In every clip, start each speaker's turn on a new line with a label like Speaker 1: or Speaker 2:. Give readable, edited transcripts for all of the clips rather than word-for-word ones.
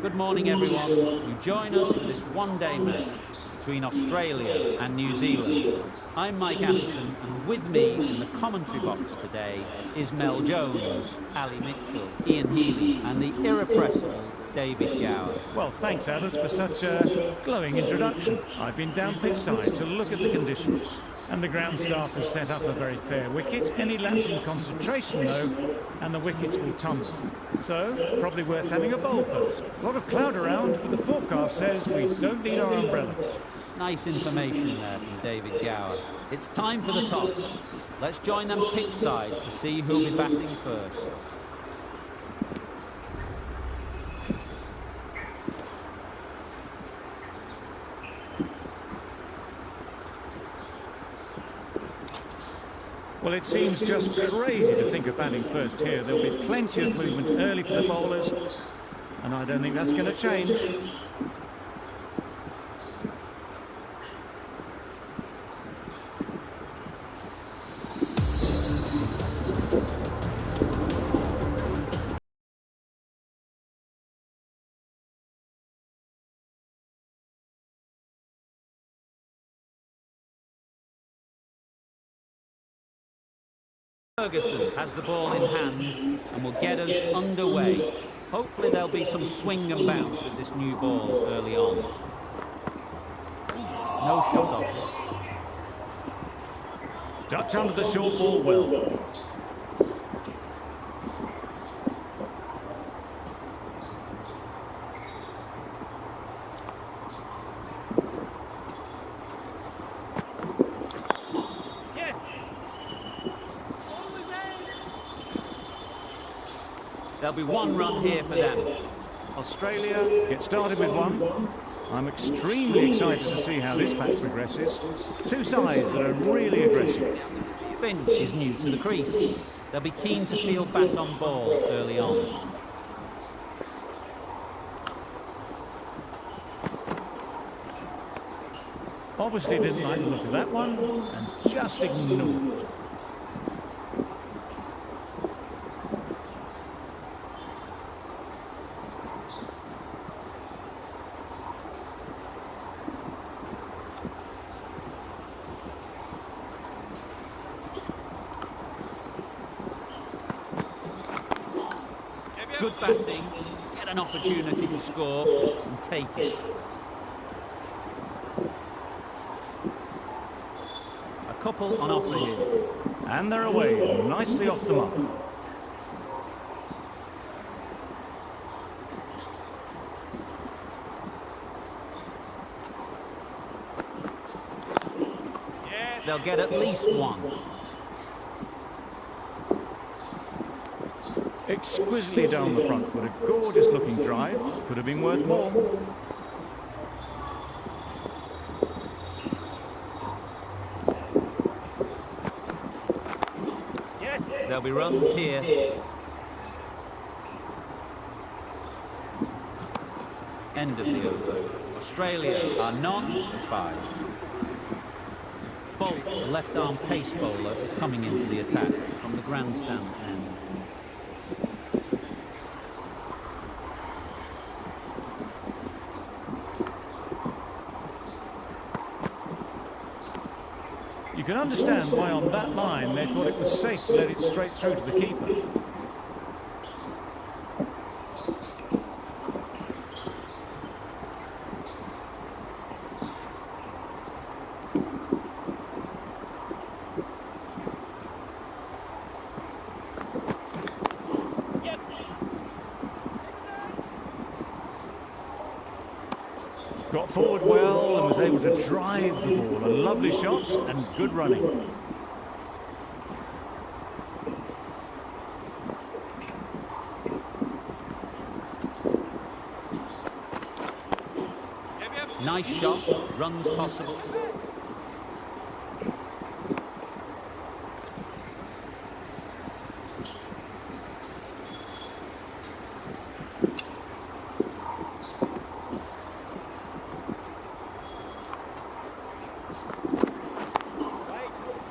Speaker 1: Good morning, everyone. You join us for this one-day match between Australia and New Zealand. I'm Mike Atherton, and with me in the commentary box today is Mel Jones, Ali Mitchell, Ian Healy, and the irrepressible David Gower.
Speaker 2: Well, thanks, Athers, for such a glowing introduction. I've been down pitchside to look at the conditions, and the ground staff have set up a very fair wicket. Any lapse in concentration, though, and the wickets will tumble. So, probably worth having a bowl first. A lot of cloud around, but the forecast says we don't need our umbrellas.
Speaker 1: Nice information there from David Gower. It's time for the toss. Let's join them pitchside to see who'll be batting first.
Speaker 2: Well, it seems just crazy to think of batting first here. There'll be plenty of movement early for the bowlers, and I don't think that's going to change.
Speaker 1: Ferguson has the ball in hand and will get us underway. Hopefully there'll be some swing and bounce with this new ball early on. No shot off.
Speaker 2: Ducked under the short ball well.
Speaker 1: There'll be one run here for them.
Speaker 2: Australia get started with one. I'm extremely excited to see how this match progresses. Two sides that are really aggressive.
Speaker 1: Finch is new to the crease. They'll be keen to field bat on ball early on.
Speaker 2: Obviously didn't like the look of that one and just ignored it.
Speaker 1: Good batting, get an opportunity to score and take it. A couple on offer here.
Speaker 2: And they're away, nicely off the mark.
Speaker 1: They'll get at least one.
Speaker 2: Exquisitely down the front foot, a gorgeous looking drive, could have been worth more.
Speaker 1: There'll be runs here. End of the over. Australia are none for 5. Bolt, a left-arm pace bowler, is coming into the attack from the grandstand end.
Speaker 2: You can understand why on that line they thought it was safe to let it straight through to the keeper. Got forward well and was able to drive the ball. A lovely shot and good running.
Speaker 1: Nice shot, runs possible.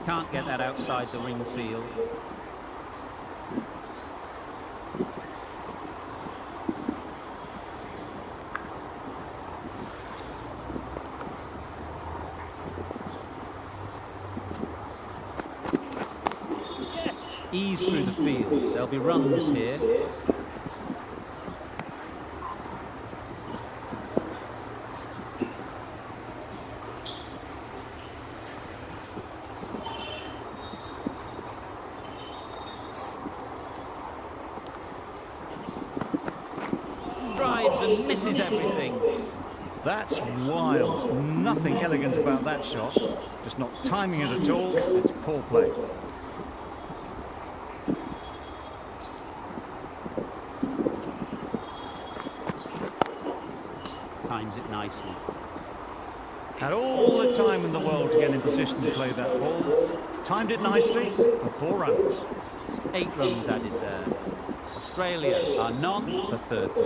Speaker 1: Can't get that outside the ring field. ease through the field. There'll be runs here. Drives and misses everything.
Speaker 2: That's wild. Nothing elegant about that shot. Just not timing it at all. It's poor play.
Speaker 1: Times it nicely.
Speaker 2: Had all the time in the world to get in position to play that ball. Timed it nicely for 4 runs.
Speaker 1: 8 runs added there. Australia are none for 13.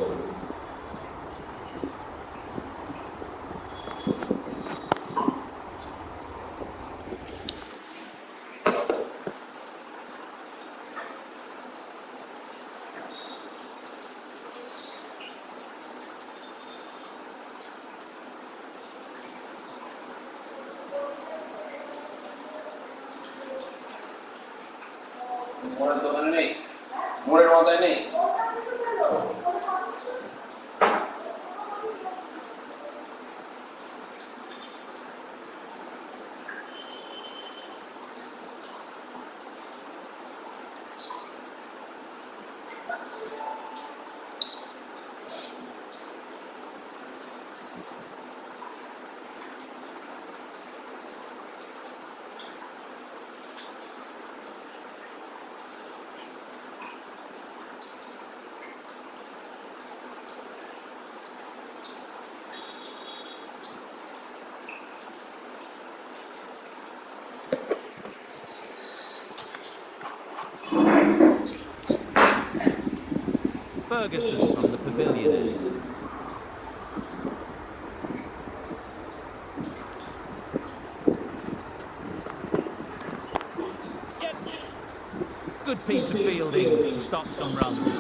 Speaker 1: Ferguson from the pavilion end. Good piece of fielding to stop some runs.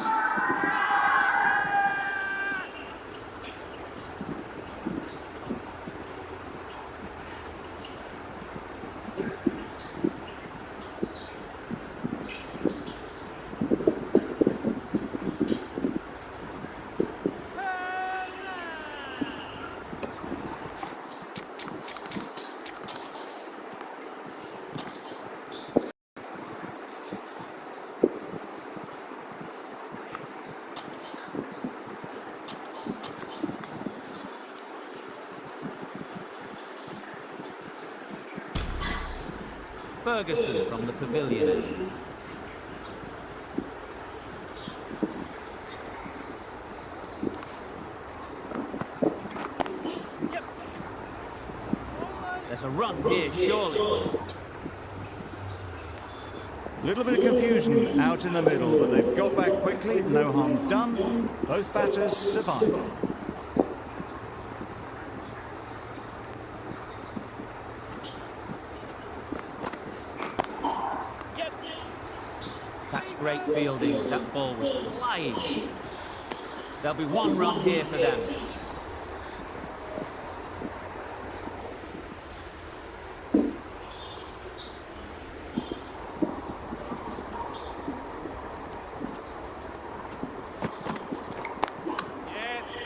Speaker 1: Ferguson from the pavilion end. There's a run here, surely.
Speaker 2: A little bit of confusion out in the middle, but they've got back quickly. No harm done. Both batters survive.
Speaker 1: That's great fielding. That ball was flying. There'll be 1 run here for them.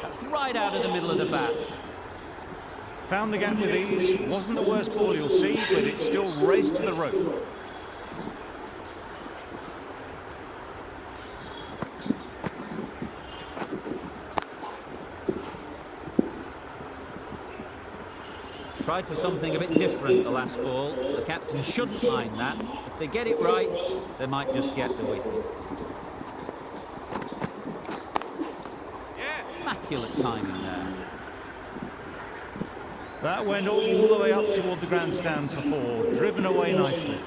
Speaker 1: That's right out of the middle of the bat.
Speaker 2: Found the gap with ease. Wasn't the worst ball you'll see, but it still raced to the rope.
Speaker 1: Tried for something a bit different the last ball. The captain shouldn't mind that. If they get it right, they might just get the wicket. Immaculate timing there.
Speaker 2: That went all the way up toward the grandstand for 4, driven away nicely.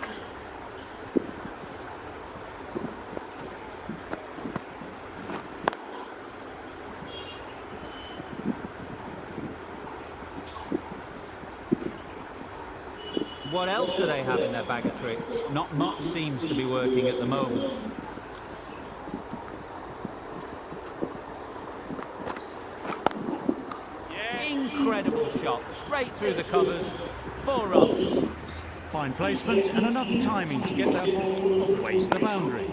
Speaker 1: What else do they have in their bag of tricks? Not much seems to be working at the moment. Incredible shot, straight through the covers, 4 runs.
Speaker 2: Fine placement and enough timing to get that ball away to the boundary.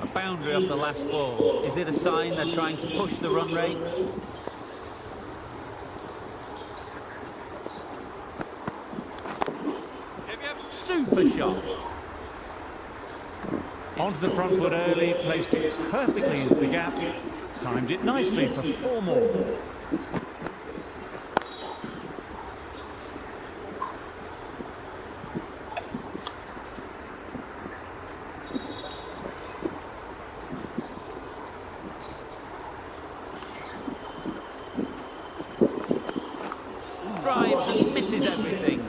Speaker 1: A boundary off the last ball. Is it a sign they're trying to push the run rate? Super shot.
Speaker 2: Onto the front foot early, placed it perfectly into the gap, timed it nicely for 4 more.
Speaker 1: Drives and misses everything.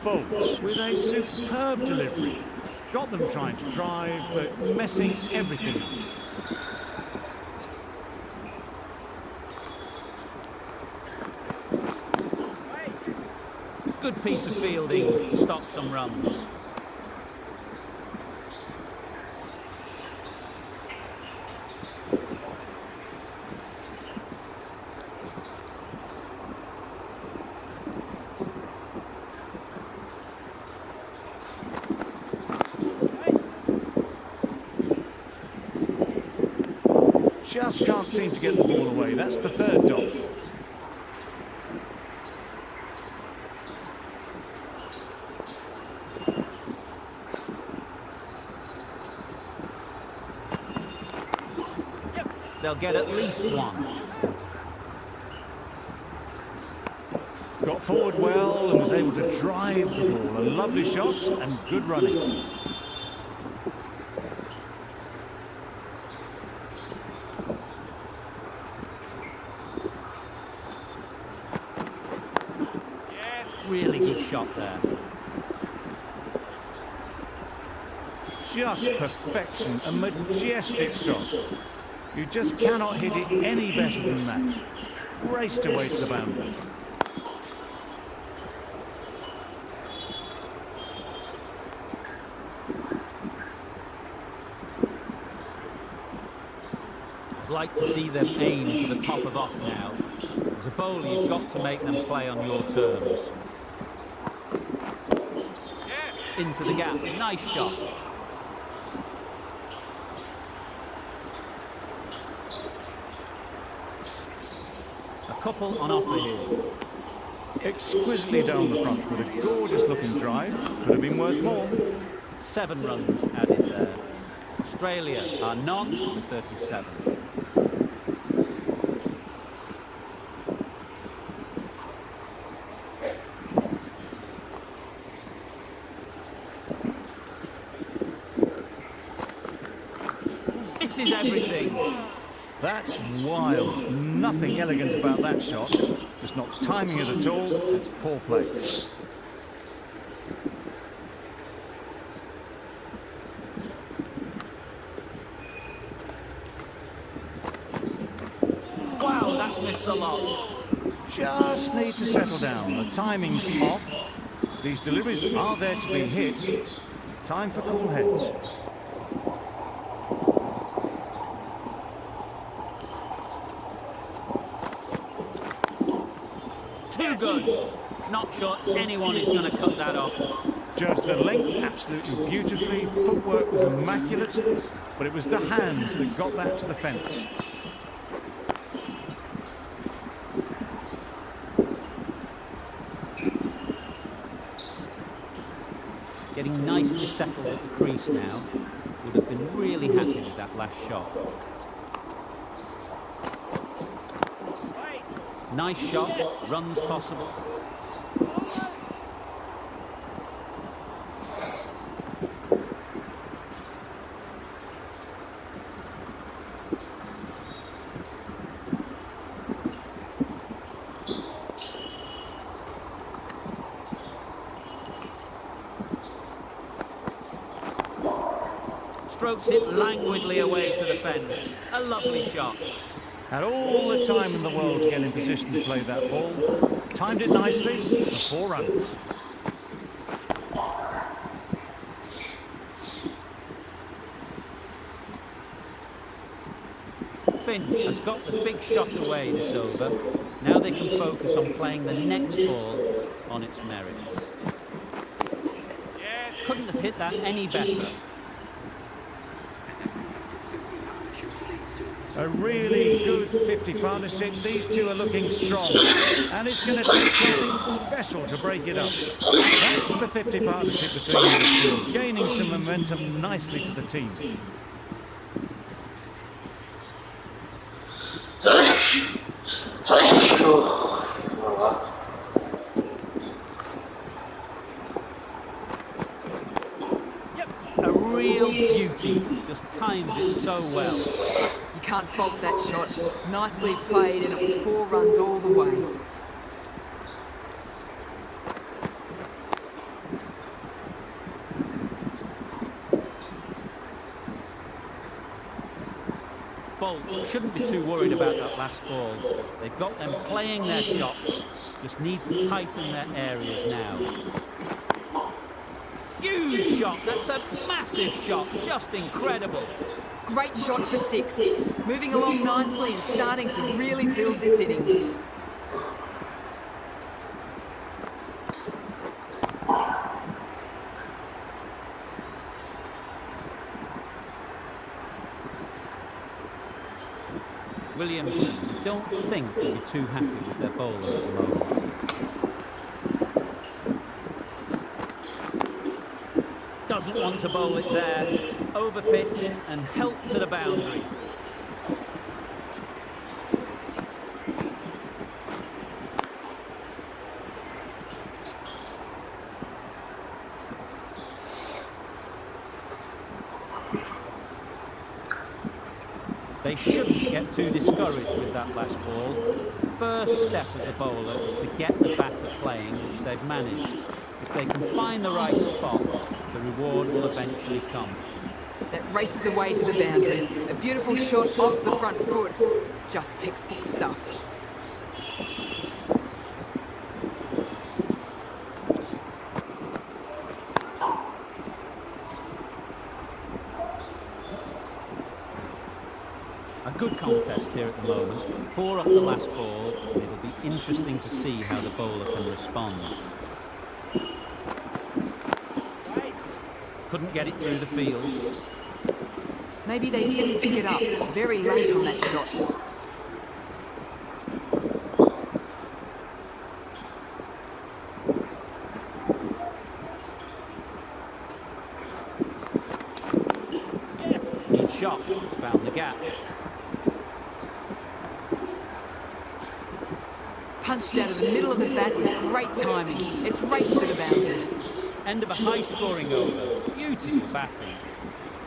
Speaker 2: Bolts with a superb delivery. Got them trying to drive, but messing everything up.
Speaker 1: Good piece of fielding to stop some runs.
Speaker 2: Just can't seem to get the ball away. That's the 3rd dot.
Speaker 1: They'll get at least 1.
Speaker 2: Got forward well and was able to drive the ball. A lovely shot and good running.
Speaker 1: Really good shot there.
Speaker 2: Just perfection, a majestic shot. You just cannot hit it any better than that. Raced away to the boundary.
Speaker 1: I'd like to see them aim for the top of off now. As a bowler, you've got to make them play on your terms. Into the gap, nice shot. A couple on offer here.
Speaker 2: Exquisitely down the front foot, a gorgeous looking drive. Could have been worth more.
Speaker 1: 7 runs added there. Australia are none with 37. Misses everything.
Speaker 2: That's wild. Nothing elegant about that shot. Just not timing it at all. It's poor play.
Speaker 1: Wow, that's missed the lot.
Speaker 2: Just need to settle down. The timing's off. These deliveries are there to be hit. Time for cool heads.
Speaker 1: Too good. Not sure anyone is going to cut that off.
Speaker 2: Judged the length absolutely beautifully. Footwork was immaculate, but it was the hands that got that to the fence.
Speaker 1: Getting nicely settled at the crease now. Would have been really happy with that last shot. Nice shot, runs possible. Strokes it languidly away to the fence. A lovely shot.
Speaker 2: Had all the time in the world to get in position to play that ball. Timed it nicely for 4 runs.
Speaker 1: Finch has got the big shot away this over. Now they can focus on playing the next ball on its merits. Couldn't have hit that any better.
Speaker 2: A really good 50 partnership. These two are looking strong. And it's going to take something special to break it up. That's the 50 partnership between these two, gaining some momentum nicely for the team.
Speaker 1: A real beauty, just times it so well.
Speaker 3: You can't fault that shot. Nicely played, and it was 4 runs all the way.
Speaker 1: Bolt shouldn't be too worried about that last ball. They've got them playing their shots, just need to tighten their areas now. Huge shot, that's a massive shot, just incredible.
Speaker 3: Great shot for 6. Moving along nicely and starting to really build this innings.
Speaker 1: Williamson, I don't think they'll be too happy with their bowler at the moment. Doesn't want to bowl it there. Over pitch and help to the boundary. They shouldn't get too discouraged with that last ball. The first step as a bowler is to get the batter playing, which they've managed. If they can find the right spot, the reward will eventually come.
Speaker 3: That races away to the boundary. A beautiful shot off the front foot. Just textbook stuff.
Speaker 1: A good contest here at the moment. 4 off the last ball, and it'll be interesting to see how the bowler can respond. Couldn't get it through the field.
Speaker 3: Maybe they didn't pick it up. Very late on that shot.
Speaker 1: Good shot, found the gap.
Speaker 3: Punched out of the middle of the bat with great timing. It's raced to the boundary.
Speaker 1: End of a high-scoring over. Beautiful batting.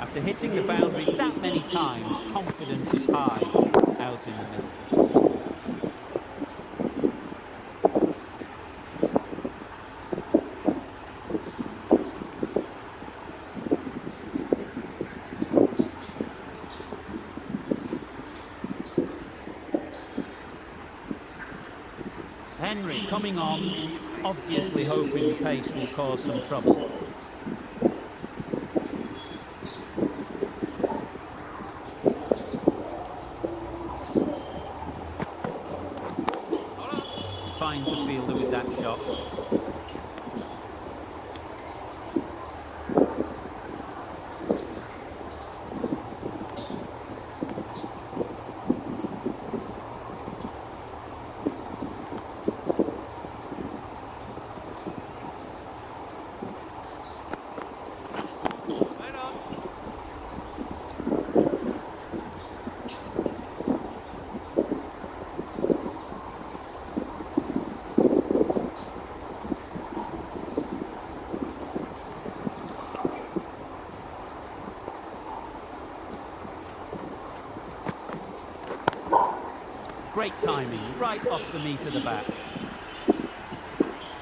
Speaker 1: After hitting the boundary that many times, confidence is high out in the middle. Henry coming on, obviously hoping the pace will cause some trouble. Finds the fielder with that shot. Great timing, right off the meat of the bat.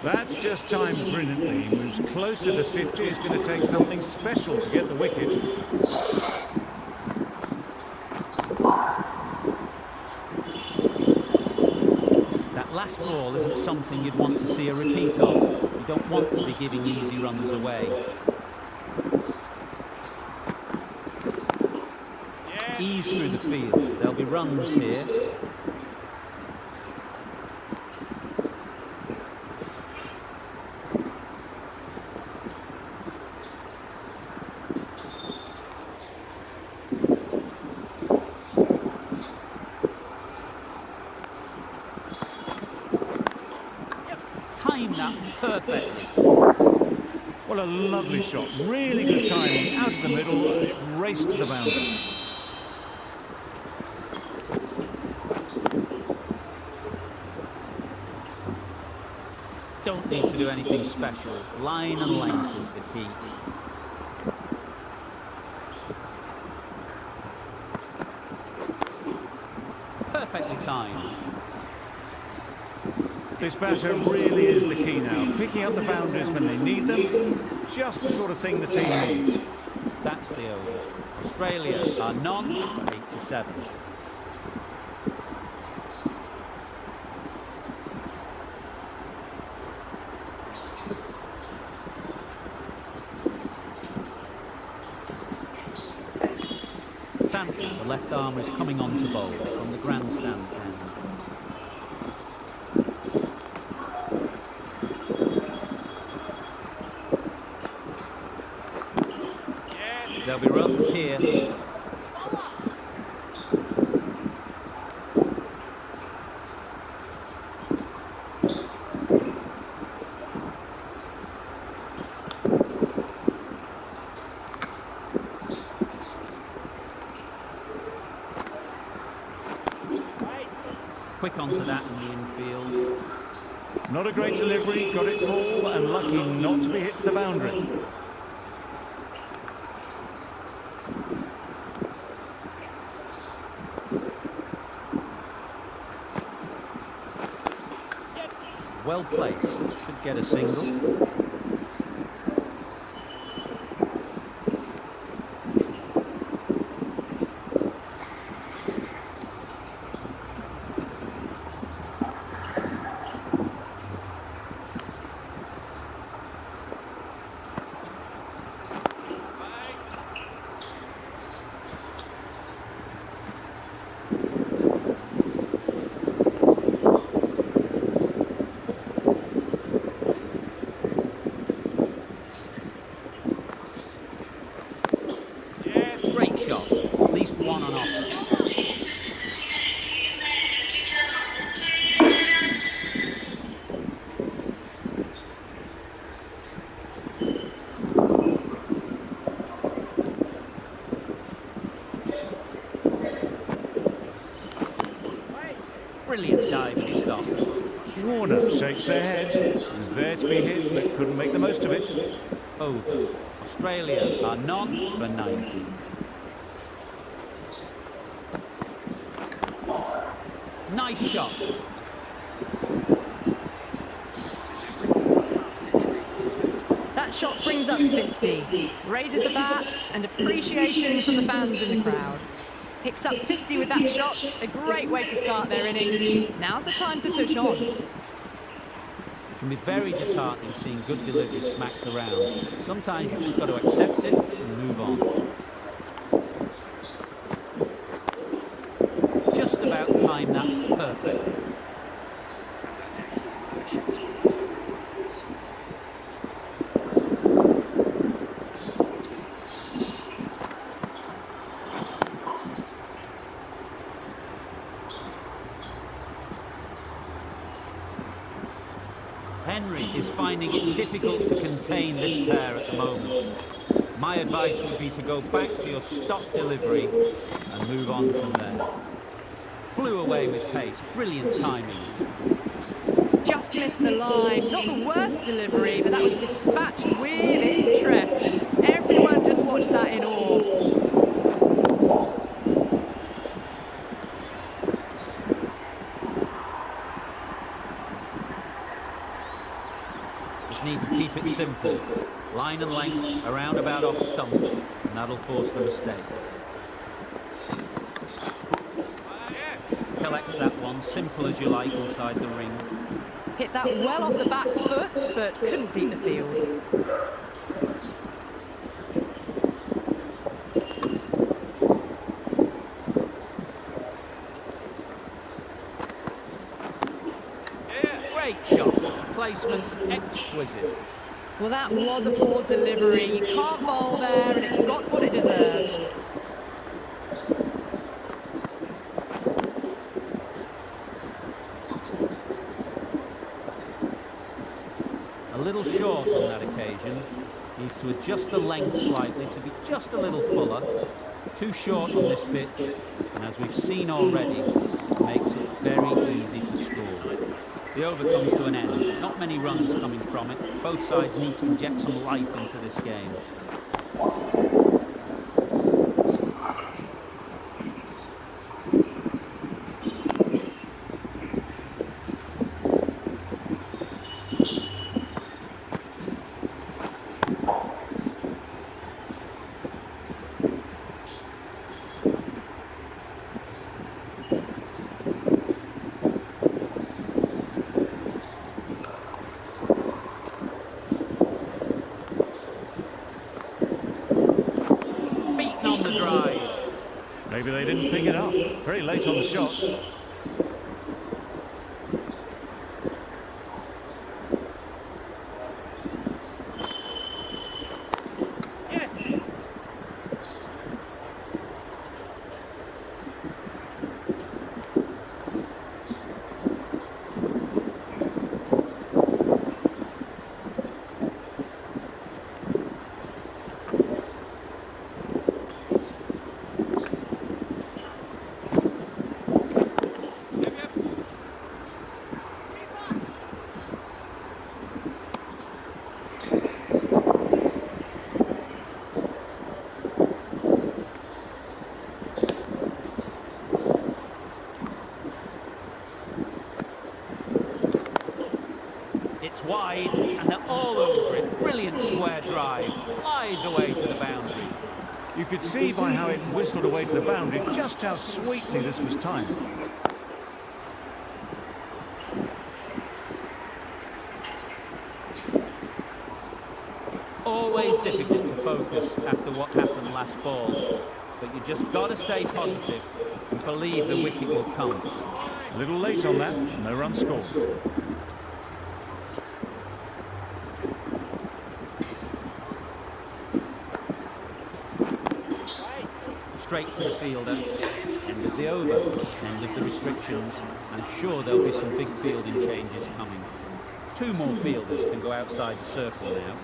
Speaker 2: That's just timed brilliantly. He moves closer to 50. It's going to take something special to get the wicket.
Speaker 1: That last ball isn't something you'd want to see a repeat of. You don't want to be giving easy runs away. ease through the field. There'll be runs here. Time that perfectly.
Speaker 2: Well, a lovely shot. Really good timing. Out of the middle, it raced to the boundary.
Speaker 1: Don't need to do anything special. Line and length is the key. Perfectly timed.
Speaker 2: This batter really is the key now. Picking up the boundaries when they need them. Just the sort of thing the team needs.
Speaker 1: That's the over. Australia are none for 87. Santa, the left armer, is coming on to bowl from the grandstand end. There'll be runs here. Quick onto that in the infield.
Speaker 2: Not a great delivery, got it full and lucky not to be hit to the boundary.
Speaker 1: Well placed, should get a single. Great shot, at least one on off. Brilliant diving stop.
Speaker 2: Warner shakes their head. Was there to be hit but couldn't make the most of it.
Speaker 1: Over. Australia are none for 90. Nice shot.
Speaker 3: That shot brings up 50, raises the bats and appreciation from the fans in the crowd. Picks up 50 with that shot, a great way to start their innings. Now's the time to push on.
Speaker 1: It can be very disheartening seeing good deliveries smacked around. Sometimes you just got to accept it and move on. Just about time that perfectly. Henry is finding it difficult to contain this pair at the moment. My advice would be to go back to your stock delivery and move on from there. Flew away with pace, brilliant timing.
Speaker 3: Just missed the line. Not the worst delivery, but that was dispatched with interest. Everyone just watched that in awe.
Speaker 1: Just need to keep it simple. Line and length, around about off stump, and that'll force the mistake. Collects that one, simple as you like, inside the ring.
Speaker 3: Hit that well off the back foot, but couldn't beat the field.
Speaker 1: placement exquisite.
Speaker 3: Well, that was a poor delivery. You can't bowl there, and it got what it deserved.
Speaker 1: A little short on that occasion. Needs to adjust the length slightly to be just a little fuller. Too short on this pitch, and as we've seen already, it makes it very easy to score. The over comes to an end. Not many runs coming from it. Both sides need to inject some life into this game. On the drive.
Speaker 2: Maybe they didn't pick it up. Very late on the shot.
Speaker 1: It's wide, and they're all over it. Brilliant square drive. Flies away to the boundary.
Speaker 2: You could see by how it whistled away to the boundary just how sweetly this was timed.
Speaker 1: Always difficult to focus after what happened last ball, but you just got to stay positive and believe the wicket will come.
Speaker 2: A little late on that, no run scored.
Speaker 1: Straight to the fielder. End of the over, end of the restrictions. I'm sure there'll be some big fielding changes coming. 2 more fielders can go outside the circle now.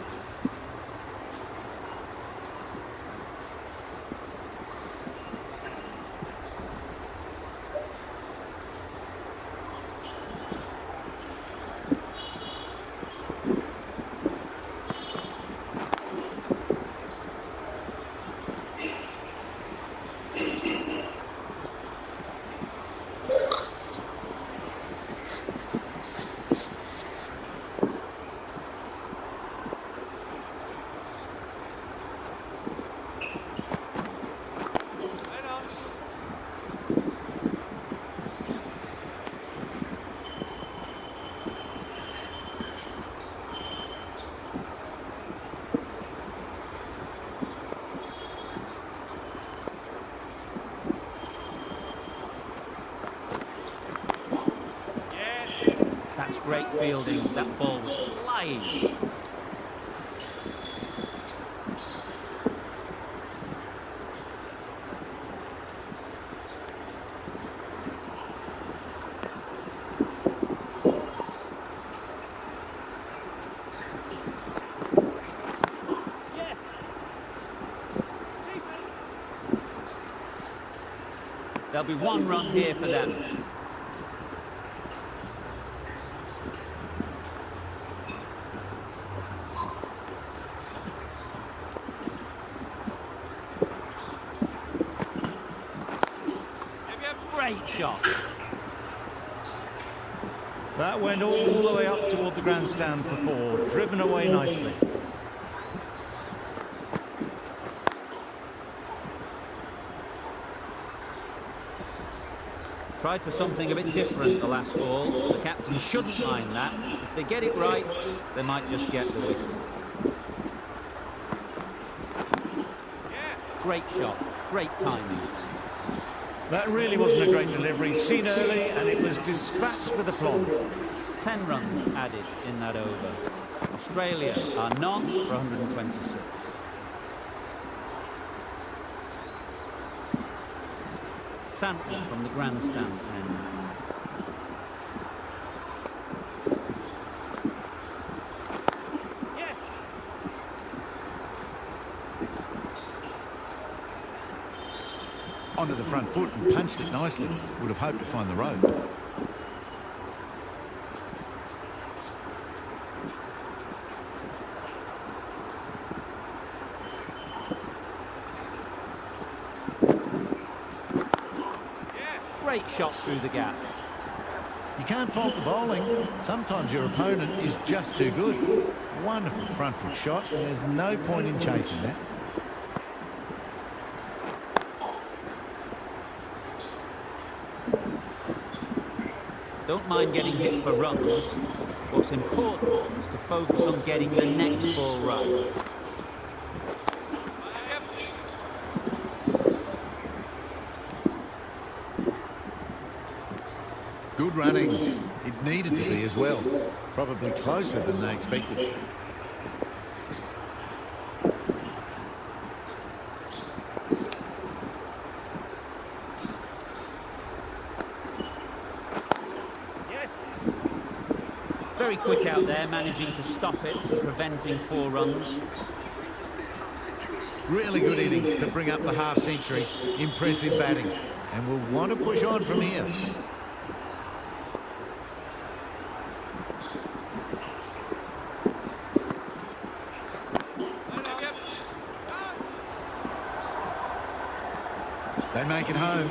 Speaker 1: That's great fielding. That ball was flying. There'll be 1 run here for them. Great shot.
Speaker 2: That went all the way up toward the grandstand for 4, driven away nicely.
Speaker 1: Tried for something a bit different the last ball. The captain shouldn't mind that. If they get it right, they might just get the wicket. Great shot, great timing.
Speaker 2: That really wasn't a great delivery. Seen early, and it was dispatched with aplomb.
Speaker 1: 10 runs added in that over. Australia are none for 126. Santley from the grandstand end.
Speaker 4: Onto the front foot and punched it nicely. Would have hoped to find the rope.
Speaker 1: Great shot through the gap.
Speaker 4: You can't fault the bowling. Sometimes your opponent is just too good. Wonderful front foot shot, and there's no point in chasing that.
Speaker 1: Don't mind getting hit for runs. What's important is to focus on getting the next ball right.
Speaker 4: Good running. It needed to be as well. Probably closer than they expected.
Speaker 1: Very quick out there, managing to stop it, preventing 4 runs.
Speaker 4: Really good innings to bring up the half-century. Impressive batting. And we'll want to push on from here. They make it home,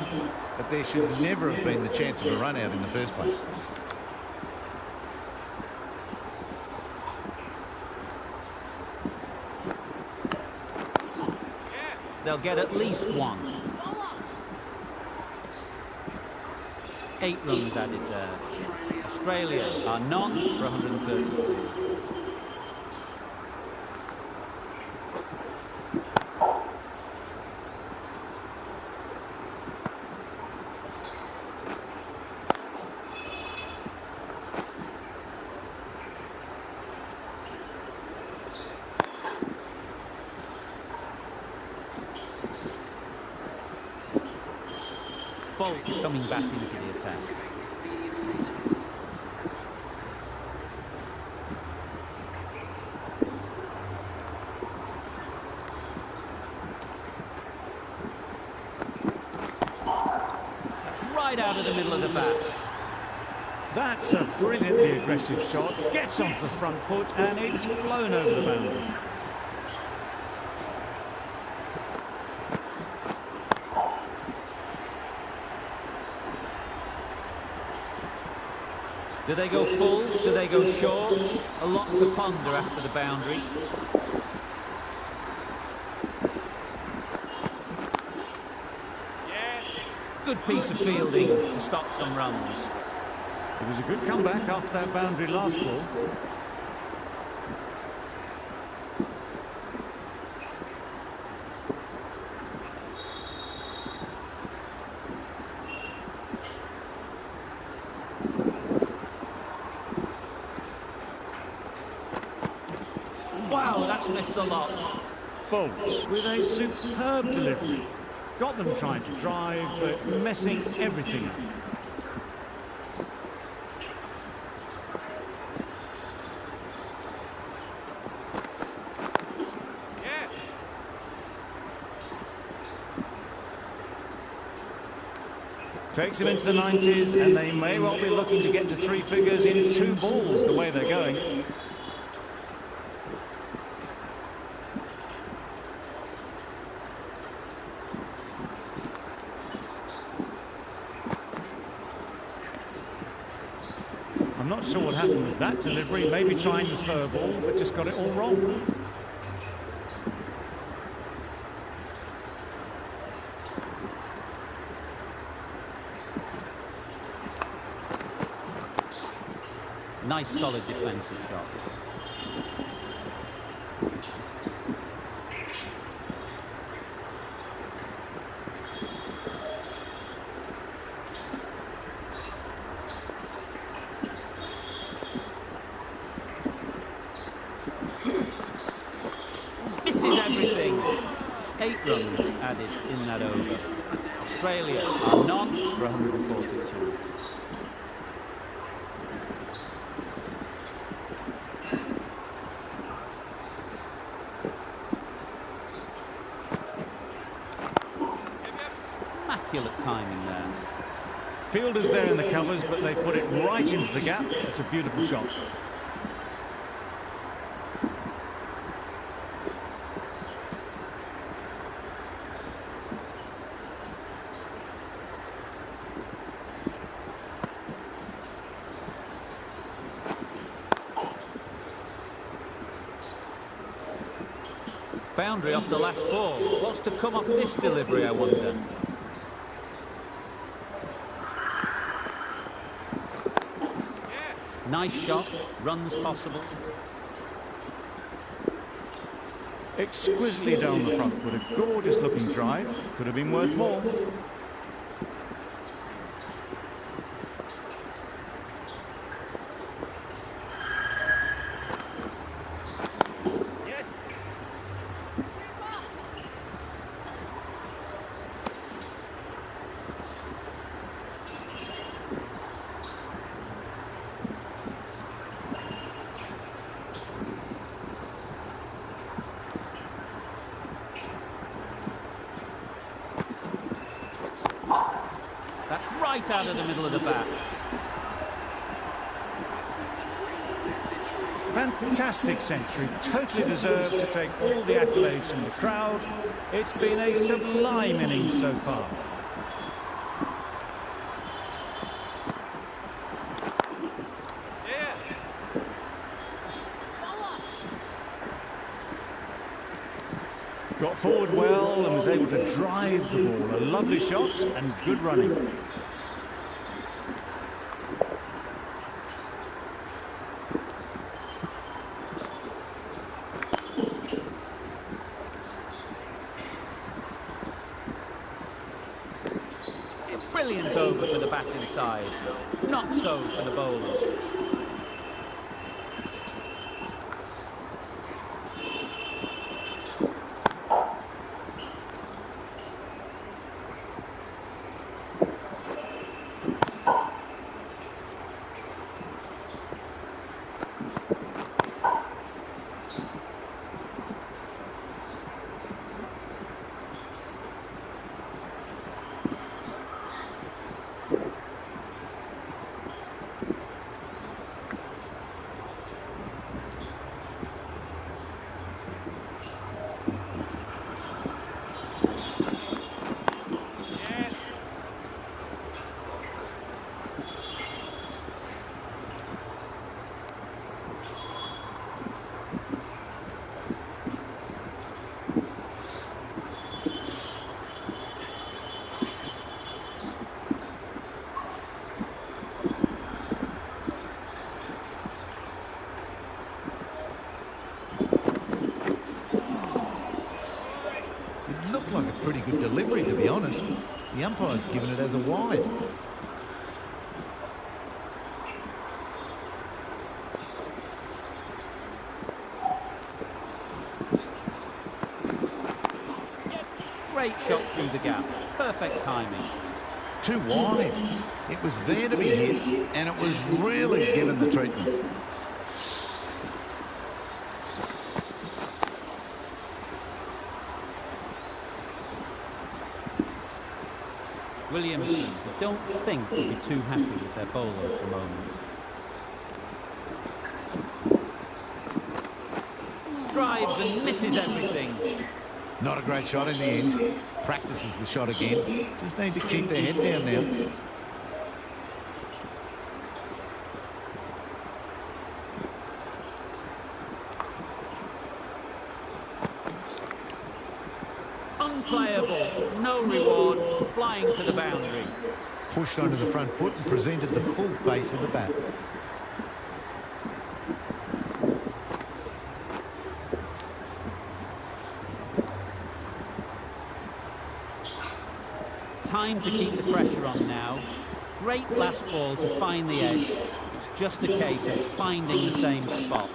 Speaker 4: but there should never have been the chance of a run out in the first place.
Speaker 1: They'll get at least 1. 8 runs added there. Australia are none for 134. Bolt coming back into the attack. That's right out of the middle of the bat.
Speaker 2: That's a brilliantly aggressive shot. Gets onto the front foot and it's flown over the boundary.
Speaker 1: Do they go full? Do they go short? A lot to ponder after the boundary. Good piece of fielding to stop some runs.
Speaker 2: It was a good comeback after that boundary last ball.
Speaker 1: Wow, that's missed a lot.
Speaker 2: Bolts with a superb delivery. Got them trying to drive, but messing everything up. Takes them into the 90s, and they may well be looking to get to 3 figures in 2 balls the way they're going. I'm not sure what happened with that delivery. Maybe trying to throw a ball, but just got it all wrong.
Speaker 1: Nice, solid defensive shot. 8 runs added in that over. Australia are none for 142. Immaculate timing there.
Speaker 2: Fielders there in the covers, but they put it right into the gap. It's a beautiful shot.
Speaker 1: Boundary off the last ball. What's to come off this delivery, I wonder? Nice shot, runs possible.
Speaker 2: Exquisitely down the front foot, a gorgeous looking drive. Could have been worth more.
Speaker 1: That's right out of the middle of the bat.
Speaker 2: Fantastic century, totally deserved to take all the accolades from the crowd. It's been a sublime innings so far. Got forward well and was able to drive the ball. A lovely shot and good running.
Speaker 1: Brilliant over for the batting side. Not so for the bowlers.
Speaker 4: Like a pretty good delivery, to be honest. The umpire's given it as a wide.
Speaker 1: Great shot through the gap. Perfect timing.
Speaker 4: Too wide. It was there to be hit, and it was really given the treatment.
Speaker 1: Williamson, I don't think will be too happy with their bowler at the moment. Drives and misses everything.
Speaker 4: Not a great shot in the end. Practices the shot again. Just need to keep their head down now.
Speaker 1: Unplayable, no reward, flying to the boundary.
Speaker 4: Pushed onto the front foot and presented the full face of the bat.
Speaker 1: Time to keep the pressure on now. Great last ball to find the edge. It's just a case of finding the same spot.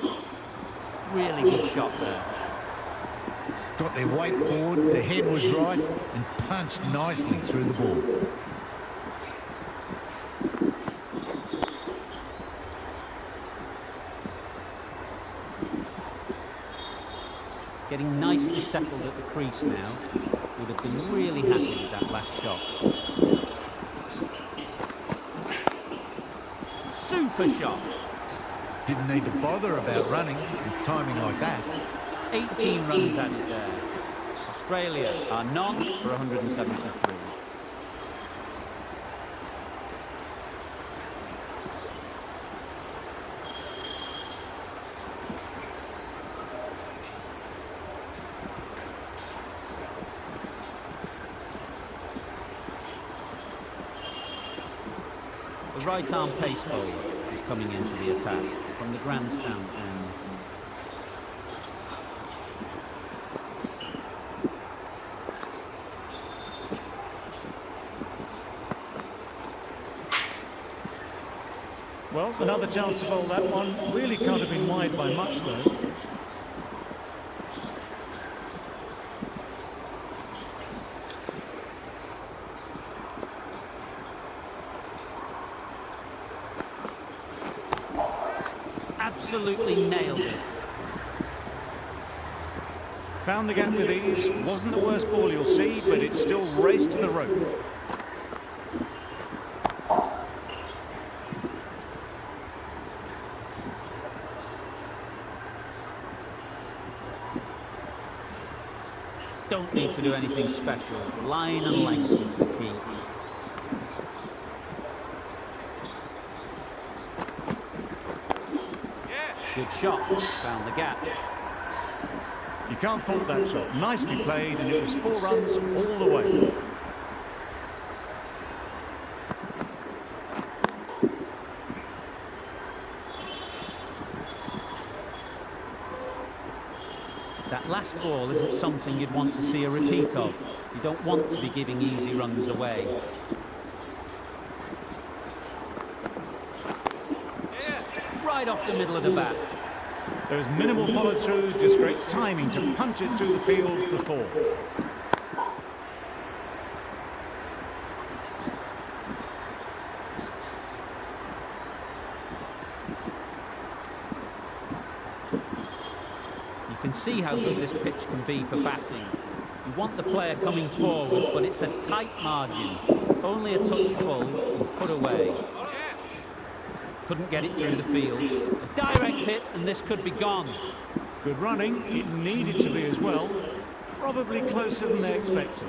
Speaker 1: Really good shot there.
Speaker 4: Got their weight forward, the head was right, and punched nicely through the ball.
Speaker 1: Getting nicely settled at the crease now. Would have been really happy with that last shot. Super shot.
Speaker 4: Didn't need to bother about running with timing like that.
Speaker 1: 18 runs added there. Australia are none for 173. The right-arm pace bowler is coming into the attack from the grandstand end.
Speaker 2: Well, another chance to bowl that one. Really can't have been wide by much, though.
Speaker 1: Absolutely nailed it.
Speaker 2: Found the gap with ease. Wasn't the worst ball you'll see, but it still raced to the rope.
Speaker 1: Don't need to do anything special. Line and length is the key. Good shot. Found the gap.
Speaker 2: You can't fault that shot. Nicely played, and it was 4 runs all the way.
Speaker 1: That last ball isn't something you'd want to see a repeat of. You don't want to be giving easy runs away. Right off the middle of the bat.
Speaker 2: There was minimal follow-through, just great timing to punch it through the field for 4.
Speaker 1: You can see how good this pitch can be for batting. You want the player coming forward, but it's a tight margin. Only a touch full and put away. Couldn't get it through the field. A direct hit, and this could be gone.
Speaker 2: Good running. It needed to be as well. Probably closer than they expected.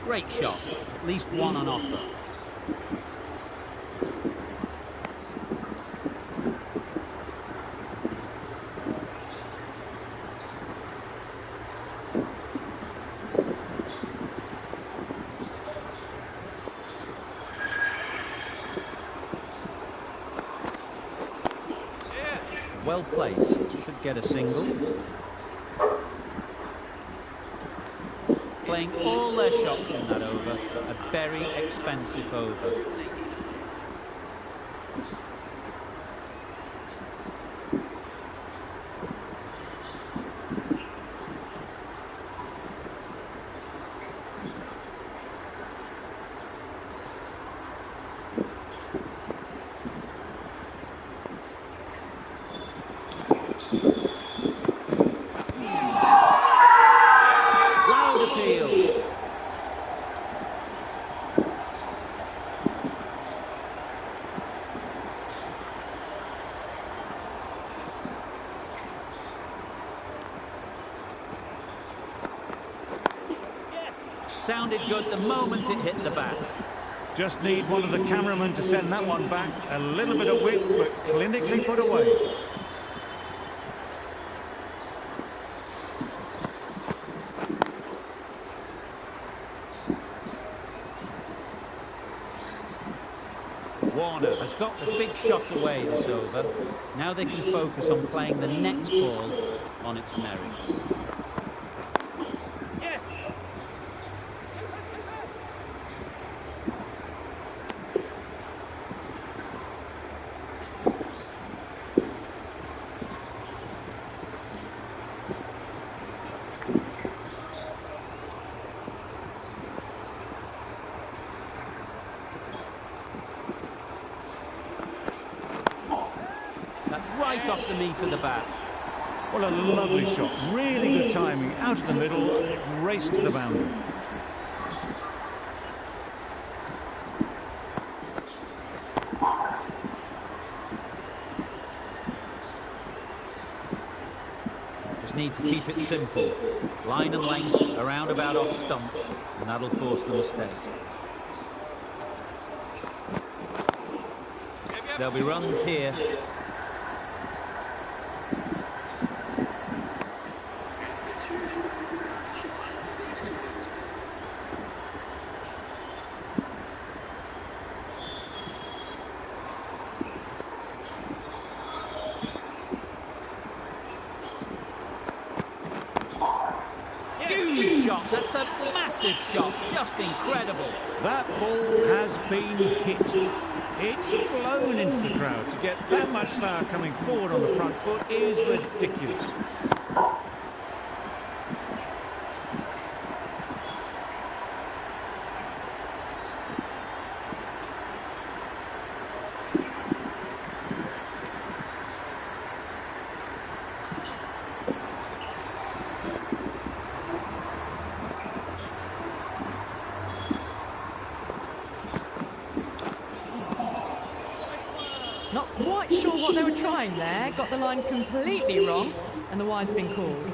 Speaker 1: Great shot. At least one on offer. Well placed. Should get a single. Playing all their shots in that over. A very expensive over. Loud appeal. Sounded good the moment it hit the bat.
Speaker 2: Just need one of the cameramen to send that one back. A little bit of width, but clinically put away.
Speaker 1: Warner has got the big shot away this over. Now they can focus on playing the next ball on its merits. That's right off the meat of the bat.
Speaker 2: Well, a lovely shot. Really good timing. Out of the middle, it raced to the boundary.
Speaker 1: Just need to keep it simple. Line and length, around about off stump, and that'll force the mistake. There'll be runs here. Huge shot. That's a massive shot. Just incredible.
Speaker 2: That ball has been hit. It's flown into the crowd. To get that much power coming forward on the front foot is ridiculous.
Speaker 3: Not quite sure what they were trying there. Got the line completely wrong, and the wide's been called.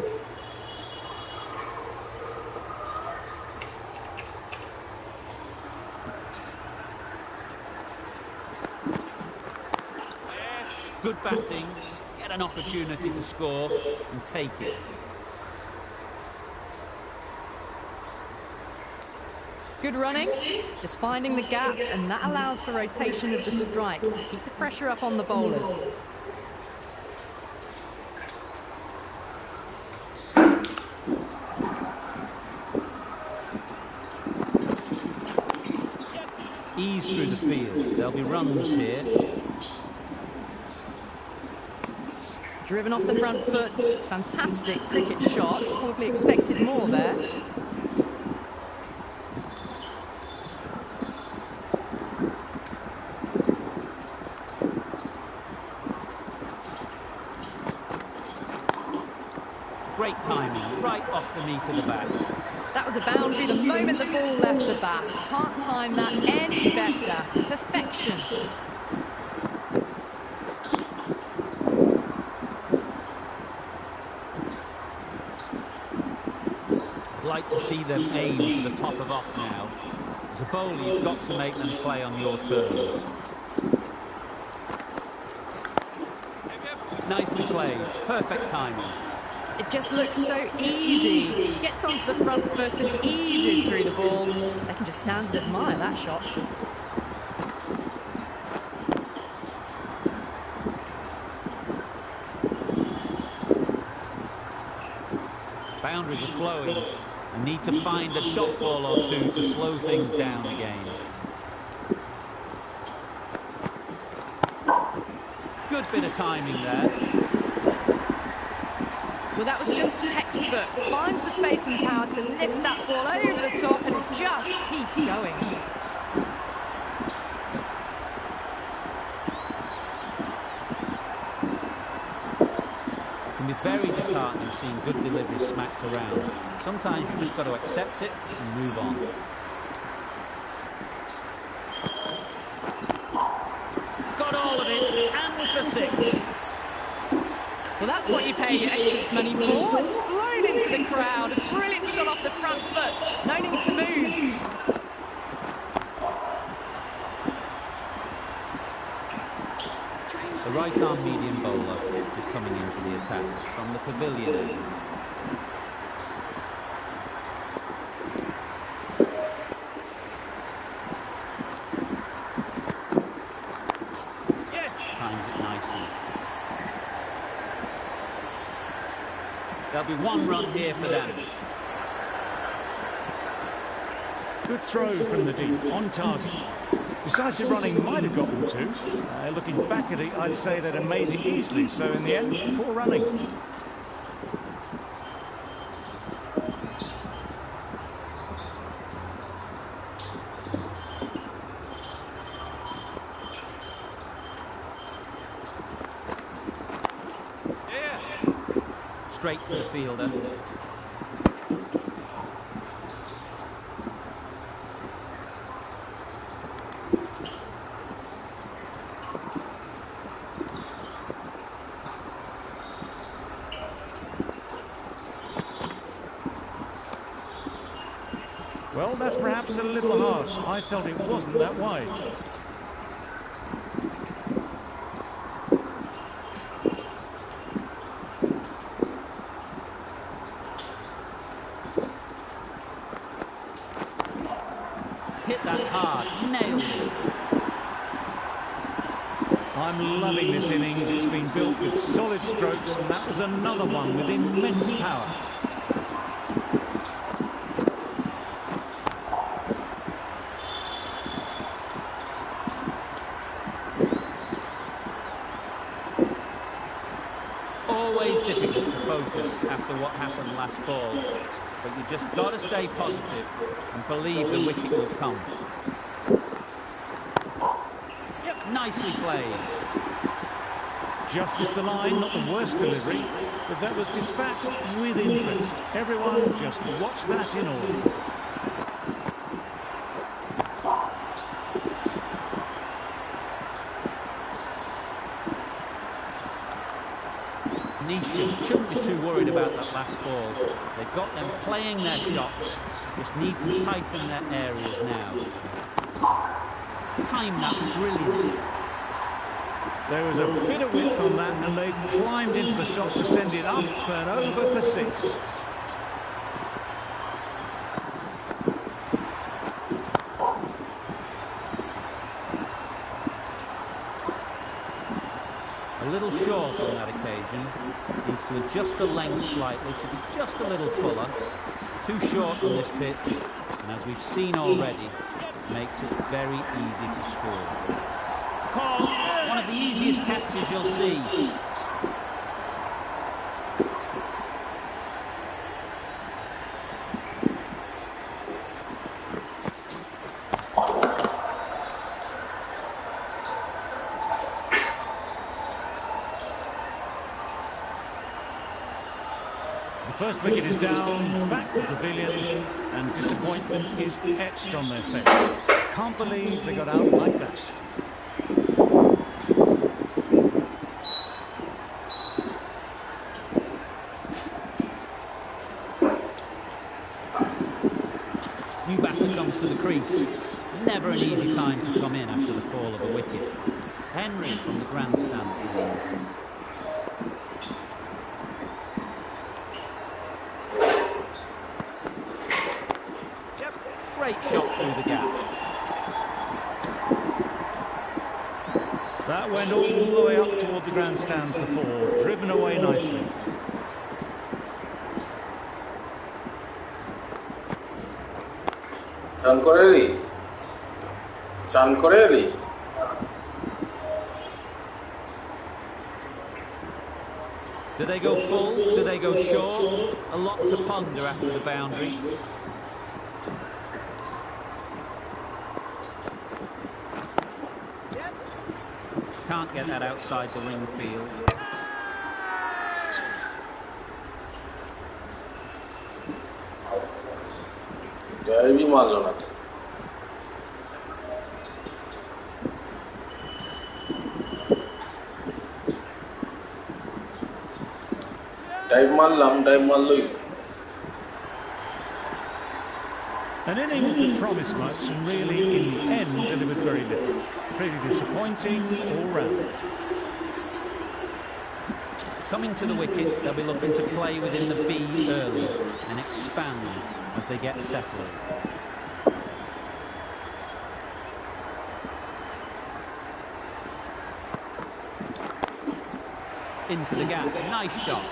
Speaker 1: Good batting. Get an opportunity to score and take it.
Speaker 3: Good running, just finding the gap, and that allows for rotation of the strike. Keep the pressure up on the bowlers.
Speaker 1: Ease through the field. There'll be runs here.
Speaker 3: Driven off the front foot. Fantastic cricket shot. Probably expected more there.
Speaker 1: Great timing, right off the meat of the bat.
Speaker 3: That was a boundary the moment the ball left the bat. Can't time that any better. Perfection.
Speaker 1: I'd like to see them aim to the top of off now. As a bowler, you've got to make them play on your terms. Nicely played, perfect timing.
Speaker 3: It just looks so easy. Gets onto the front foot and eases through the ball. They can just stand and admire that shot.
Speaker 1: Boundaries are flowing and need to find a dot ball or two to slow things down again. Good bit of timing there.
Speaker 3: Well, that was just textbook. Finds the space and power to lift that ball over the top, and it just keeps going.
Speaker 1: It can be very disheartening seeing good deliveries smacked around. Sometimes you've just got to accept it and move on. Got all of it, and for six.
Speaker 3: Well, that's what you pay your entrance money for. It's flown into the crowd. A brilliant shot off the front foot. No need to move.
Speaker 1: The right-arm medium bowler is coming into the attack from the pavilion end. Times it nicely. There'll be one run here for them.
Speaker 2: Good throw from the deep, on target. Decisive running might have got them two. Looking back at it, I'd say they'd have made it easily. So in the end, poor running.
Speaker 1: straight to the fielder.
Speaker 2: Well, that's perhaps a little harsh. I felt it wasn't that wide.
Speaker 1: Hit that hard, nailed it.
Speaker 2: I'm loving this innings. It's been built with solid strokes, and that was another one with immense power.
Speaker 1: Always difficult to focus after what happened last ball, but you just got to stay positive and believe the wicket will come. Nicely played.
Speaker 2: Just missed the line, not the worst delivery, but that was dispatched with interest. Everyone just watch that in awe.
Speaker 1: Nisha shouldn't be too worried about that last ball. They've got them playing their shots, just need to tighten their areas now. Time that brilliantly.
Speaker 2: There was a bit of width on that, and they've climbed into the shot to send it up and over for 6.
Speaker 1: A little short on that occasion. Needs to adjust the length slightly to be just a little fuller. Too short on this pitch, and as we've seen already, makes it very easy to score. One of the easiest catches you'll see.
Speaker 2: The first wicket is down, back to the pavilion, and disappointment is etched on their face. Can't believe they got out like that.
Speaker 1: New batter comes to the crease. Never an easy time to come in after the fall of a wicket. Henry from the grandstand end. Great shot through the gap.
Speaker 2: That went all the way up toward the grandstand for 4, driven away nicely.
Speaker 1: Do they go full? Do they go short? A lot to ponder after the boundary. Can't get that outside the ring field.
Speaker 2: An innings that promised much and really, in the end, delivered very little. Pretty disappointing all round.
Speaker 1: Coming to the wicket, they'll be looking to play within the V early and expand as they get settled. Into the gap, nice shot.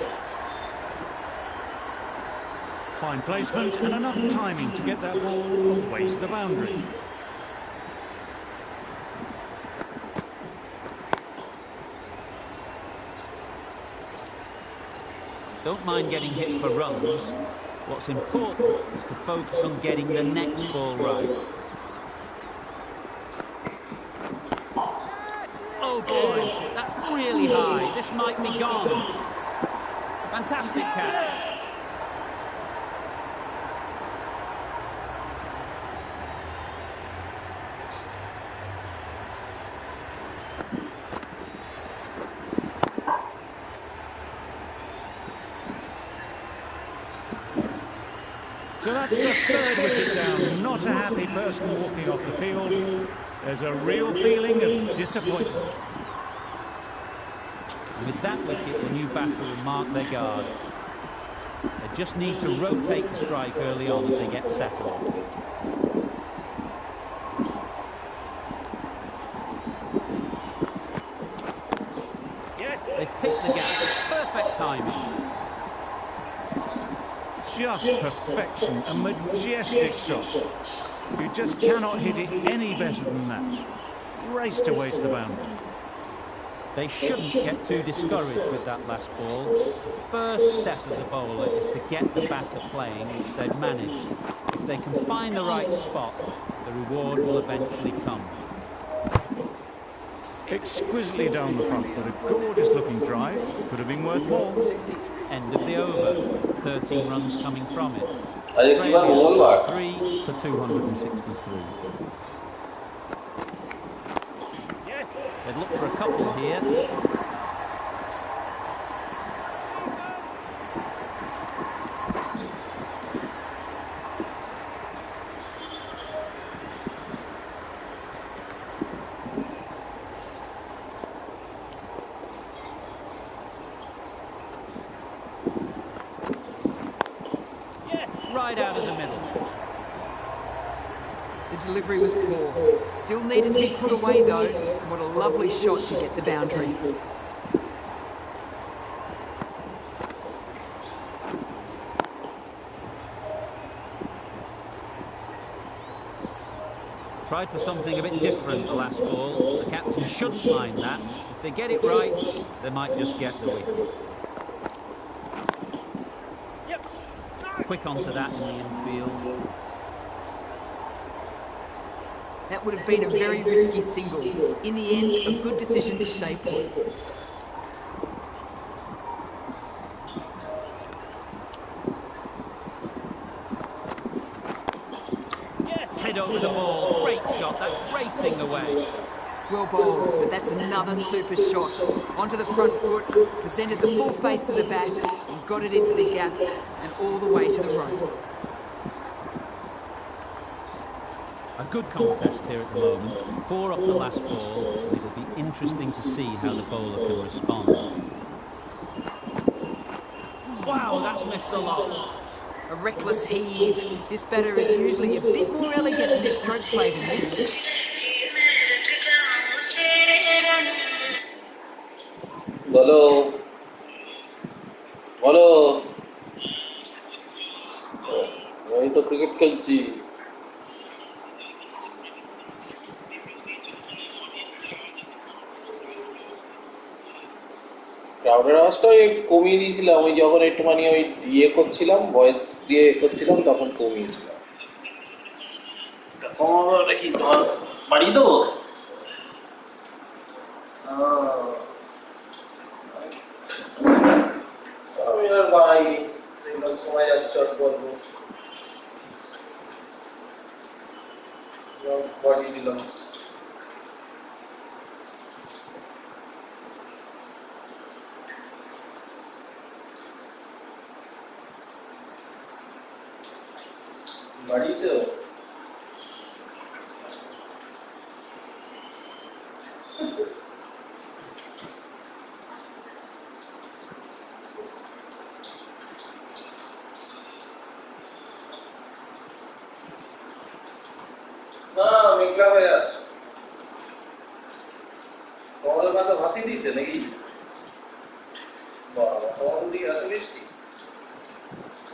Speaker 2: Fine placement and enough timing to get that ball away to the boundary.
Speaker 1: Don't mind getting hit for runs. What's important is to focus on getting the next ball right. Oh boy, that's really high. This might be gone. Fantastic catch.
Speaker 2: So that's the third wicket down. Not a happy person walking off the field. There's a real feeling of disappointment.
Speaker 1: And with that wicket, the new batter will mark their guard. They just need to rotate the strike early on as they get settled. They've picked the gap. Perfect timing.
Speaker 2: Just perfection, a majestic shot. You just cannot hit it any better than that. Raced away to the boundary.
Speaker 1: They shouldn't get too discouraged with that last ball. The first step of the bowler is to get the batter playing, which they've managed. If they can find the right spot, the reward will eventually come.
Speaker 2: Exquisitely down the front foot, a gorgeous looking drive. Could have been worth more.
Speaker 1: End of the over. 13 runs coming from it.
Speaker 5: Australia
Speaker 1: 3 for 263. They'd look for a couple here. Right out of the middle.
Speaker 6: The delivery was poor. Still needed to be put away though. What a lovely shot to get the boundary.
Speaker 1: Tried for something a bit different the last ball. The captain shouldn't mind that. If they get it right, they might just get the wicket. Quick onto that in the infield.
Speaker 6: That would have been a very risky single. In the end, a good decision to stay put.
Speaker 1: Head over the ball. Great shot. That's racing away.
Speaker 6: Well bowled, but that's another super shot. Onto the front foot, presented the full face of the bat, and got it into the gap, and all the way to the rope.
Speaker 1: A good contest here at the moment. 4 off the last ball. And it'll be interesting to see how the bowler can respond. Wow, that's missed the lot.
Speaker 6: A reckless heave. This batter is usually a bit more elegant in his stroke play than this.
Speaker 5: বলো বলো আমি তো cricket খেলছি ক্রাউডের আওয়াজটা কমিয়ে দিয়েছিলাম ওই যখন একটুখানি ওই ইয়ে করছিলাম ভয়েস দিয়ে করছিলাম তখন কমিয়েছিলাম কমাবো নাকি তোমার বাড়িয়ে দেবো আমি আর বাড়াই সময় যাচ্ছে অল্প অল্প বাড়িয়ে দিলাম বাড়িয়েছো না মেঘলা হয়ে আছে কমলের মাথা ভাসিয়ে দিয়েছে নাকি বাবা কমল দিয়ে এত বৃষ্টি